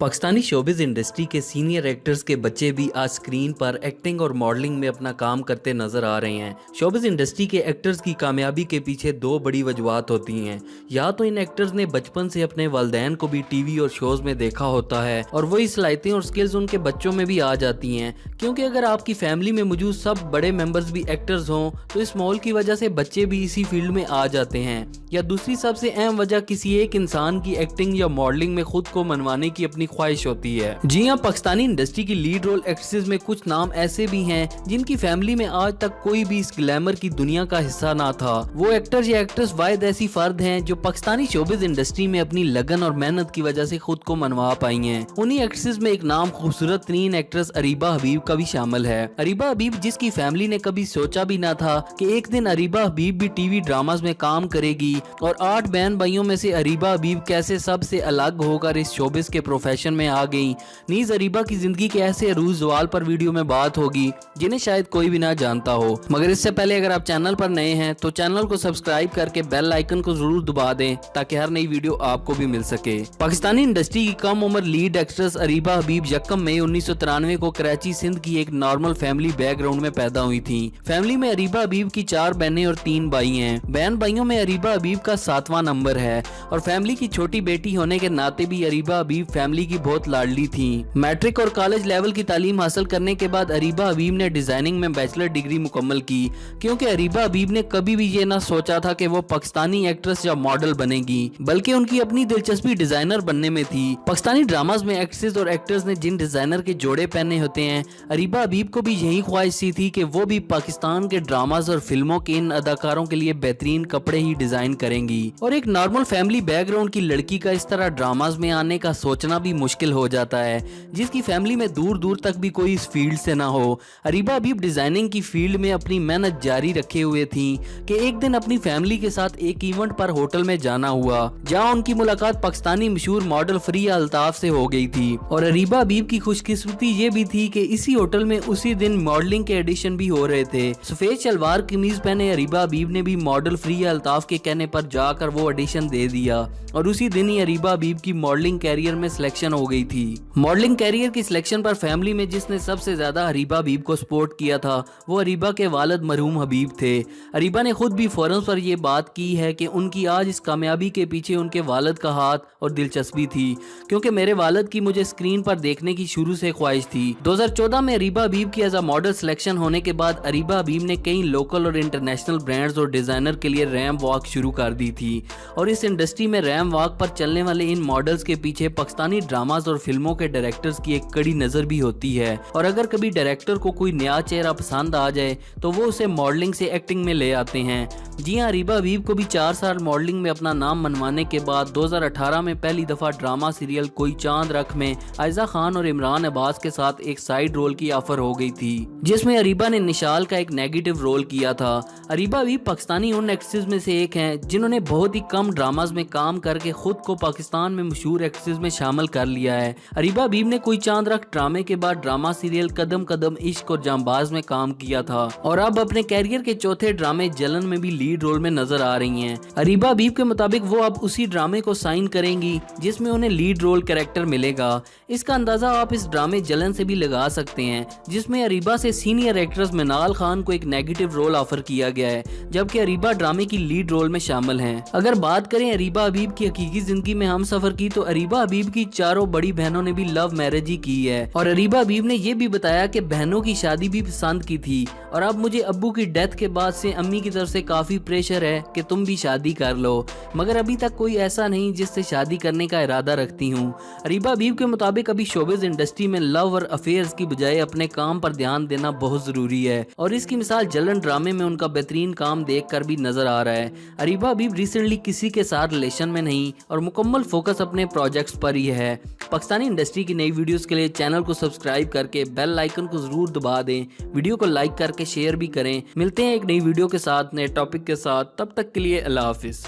Pakistani showbiz industry के senior actors के बच्चे भी आज स्क्रीन पर एक्टिंग और मॉडलिंग में अपना काम करते नजर आ रहे हैं। शोबिज़ इंडस्ट्री के एक्टर्स की कामयाबी के पीछे दो बड़ी वजूहत होती हैं। या तो इन एक्टर्स ने बचपन से अपने वालिदैन को भी टीवी और शोज में देखा होता है और वही सलाहियतें और स्किल्स उनके बच्चों में भी आ जाती हैं, क्योंकि अगर आपकी फैमिली में मौजूद सब बड़े मेंबर्स भी एक्टर्स हों तो इस माहौल की वजह से बच्चे भी इसी फील्ड में आ जाते हैं। या दूसरी सबसे अहम वजह किसी एक इंसान की एक्टिंग या मॉडलिंग में खुद को मनवाने की अपनी ख्वाहिश होती है। जी हाँ, पाकिस्तानी इंडस्ट्री की लीड रोल एक्ट्रेसेस में कुछ नाम ऐसे भी हैं जिनकी फैमिली में आज तक कोई भी इस ग्लैमर की दुनिया का हिस्सा ना था। वो एक्टर्स या एक्ट्रेस वाहिद ऐसी फर्द हैं जो पाकिस्तानी शोबिज़ इंडस्ट्री में अपनी लगन और मेहनत की वजह से खुद को मनवा पाई हैं। उन्हीं एक्ट्रेसेस में एक नाम खूबसूरत तरीन एक्ट्रेस अरीबा हबीब का भी शामिल है। अरीबा हबीब, जिसकी फैमिली ने कभी सोचा भी ना था कि एक दिन अरीबा हबीब भी टीवी ड्रामास में काम करेगी, और 8 बहन भाइयों में से अरीबा हबीब कैसे सबसे अलग होकर इस शोबिज़ के प्रोफेशन में आ गई। नीज अरीबा की जिंदगी के ऐसे अरूज सवाल पर वीडियो में बात होगी जिन्हें शायद कोई भी ना जानता हो। मगर इससे पहले अगर आप चैनल पर नए हैं तो चैनल को सब्सक्राइब करके बेल आइकन को जरूर दबा दें ताकि हर नई वीडियो आपको भी मिल सके। पाकिस्तानी इंडस्ट्री की कम उम्र लीड एक्ट्रेस अरीबा हबीब 1 मई 1993 को कराची सिंध की एक नॉर्मल फैमिली बैकग्राउंड में पैदा हुई थी। फैमिली में अरीबा हबीब की 4 बहनें और 3 भाई हैं। बहन भाइयों में अरीबा हबीब का 7वां नंबर है और फैमिली की छोटी बेटी होने के नाते भी अरीबा हबीब फैमिली की बहुत लाडली थी। मैट्रिक और कॉलेज लेवल की तालीम हासिल करने के बाद अरीबा हबीब ने डिजाइनिंग में बैचलर डिग्री मुकम्मल की, क्योंकि अरीबा हबीब ने कभी भी ये ना सोचा था कि वो पाकिस्तानी एक्ट्रेस या मॉडल बनेगी, बल्कि उनकी अपनी दिलचस्पी डिजाइनर बनने में थी। पाकिस्तानी ड्रामास में एक्ट्रेस और एक्टर्स ने जिन डिजाइनर के जोड़े पहने होते हैं, अरीबा हबीब को भी यही ख्वाहिश सी थी कि वो भी पाकिस्तान के ड्रामास और फिल्मों के इन अदाकारों के लिए बेहतरीन कपड़े ही डिजाइन करेंगी। और एक नॉर्मल फैमिली बैकग्राउंड की लड़की का इस तरह ड्रामास में आने का सोचना भी मुश्किल हो जाता है, जिसकी फैमिली में दूर दूर तक भी कोई इस फील्ड से ना हो। अरीबा हबीब डिजाइनिंग की फील्ड में अपनी मेहनत जारी रखे हुए थी कि एक दिन अपनी फैमिली के साथ एक इवेंट पर होटल में जाना हुआ, जहां उनकी मुलाकात पाकिस्तानी मशहूर मॉडल फरिया अल्ताफ से हो गई थी। और अरीबा हबीब की खुशकिस्मती ये भी थी कि इसी होटल में उसी दिन मॉडलिंग के एडिशन भी हो रहे थे। सफेद शलवार कमीज पहने अरीबा हबीब ने भी मॉडल फरिया अल्ताफ के कहने पर जाकर वो एडिशन दे दिया, और उसी दिन ही अरीबा हबीब की मॉडलिंग कैरियर में सिलेक्शन हो गई थी। मॉडलिंग कैरियर की सिलेक्शन पर फैमिली में जिसने सबसे ज्यादा अरीबा हबीब को सपोर्ट किया था वो अरीबा के वालिद मरहूम हबीब थे। अरीबा ने खुद भी फोरम्स पर यह बात की है कि उनकी आज इस कामयाबी के पीछे उनके वालिद का हाथ और दिलचस्पी थी, क्योंकि मेरे वालिद की मुझे स्क्रीन पर देखने की शुरू से ख्वाहिश थी। 2014 में अरीबा हबीब की एज अ मॉडल सिलेक्शन होने के बाद अरीबा हबीब ने कई लोकल और इंटरनेशनल ब्रांड्स और डिजाइनर के लिए रैंप वॉक शुरू कर दी थी, और इस इंडस्ट्री में रैंप वॉक पर चलने वाले इन मॉडल्स के पीछे पाकिस्तानी ड्रामास और फिल्मों के डायरेक्टर्स की एक कड़ी नजर भी होती है। और अगर कभी डायरेक्टर को कोई नया चेहरा पसंद आ जाए तो वो उसे मॉडलिंग से एक्टिंग में ले आते हैं। जी हाँ, अरीबा हबीब को भी 4 साल मॉडलिंग में अपना नाम मनवाने के बाद 2018 में पहली दफा ड्रामा सीरियल कोई चांद रख में आयजा खान और इमरान अब्बास के साथ एक साइड रोल की ऑफर हो गई थी, जिसमें अरीबा ने निशाल का एक नेगेटिव रोल किया था। अरीबा हबीब पाकिस्तानी उन एक्ट्रेस में से एक हैं जिन्होंने बहुत ही कम ड्रामास में काम करके खुद को पाकिस्तान में मशहूर एक्ट्रेस में शामिल कर लिया है। अरीबा हबीब ने कोई चांद रख ड्रामे के बाद ड्रामा सीरियल कदम कदम इश्क और जांबाज में काम किया था, और अब अपने कैरियर के चौथे ड्रामे जलन में भी लीड रोल में नजर आ रही हैं। अरीबा हबीब के मुताबिक वो अब उसी ड्रामे को साइन करेंगी जिसमें उन्हें लीड रोल कैरेक्टर मिलेगा। इसका अंदाजा आप इस ड्रामे जलन से भी लगा सकते हैं, जिसमें अरीबा से सीनियर एक्ट्रेस मिनाल खान को एक नेगेटिव रोल ऑफर किया गया है, जबकि अरीबा ड्रामे की लीड रोल में शामिल हैं। अगर बात करें अरीबा हबीब की हकीकी जिंदगी में हम सफर की, तो अरीबा हबीब की 4 बड़ी बहनों ने भी लव मैरिज ही की है, और अरीबा हबीब ने यह भी बताया कि बहनों की शादी भी पसंद की थी, और अब मुझे अब्बू की डेथ के बाद से अम्मी की तरफ से काफी प्रेशर है कि तुम भी शादी कर लो, मगर अभी तक कोई ऐसा नहीं जिससे शादी करने का इरादा रखती हूँ। अरीबा हबीब के मुताबिक अभी शोबिज़ इंडस्ट्री में लव और अफेयर्स की बजाय अपने काम पर ध्यान देना बहुत जरूरी है, और इसकी मिसाल जलन ड्रामे में उनका बेहतरीन काम देख कर भी नजर आ रहा है। अरीबा हबीब रिसेंटली किसी के साथ रिलेशन में नहीं और मुकम्मल फोकस अपने प्रोजेक्ट्स पर ही है। पाकिस्तानी इंडस्ट्री की नई वीडियोस के लिए चैनल को सब्सक्राइब करके बेल आइकन को जरूर दबा दें, वीडियो को लाइक करके शेयर भी करें। मिलते हैं एक नई वीडियो के साथ, नए टॉपिक के साथ, तब तक के लिए अल्लाह हाफिज।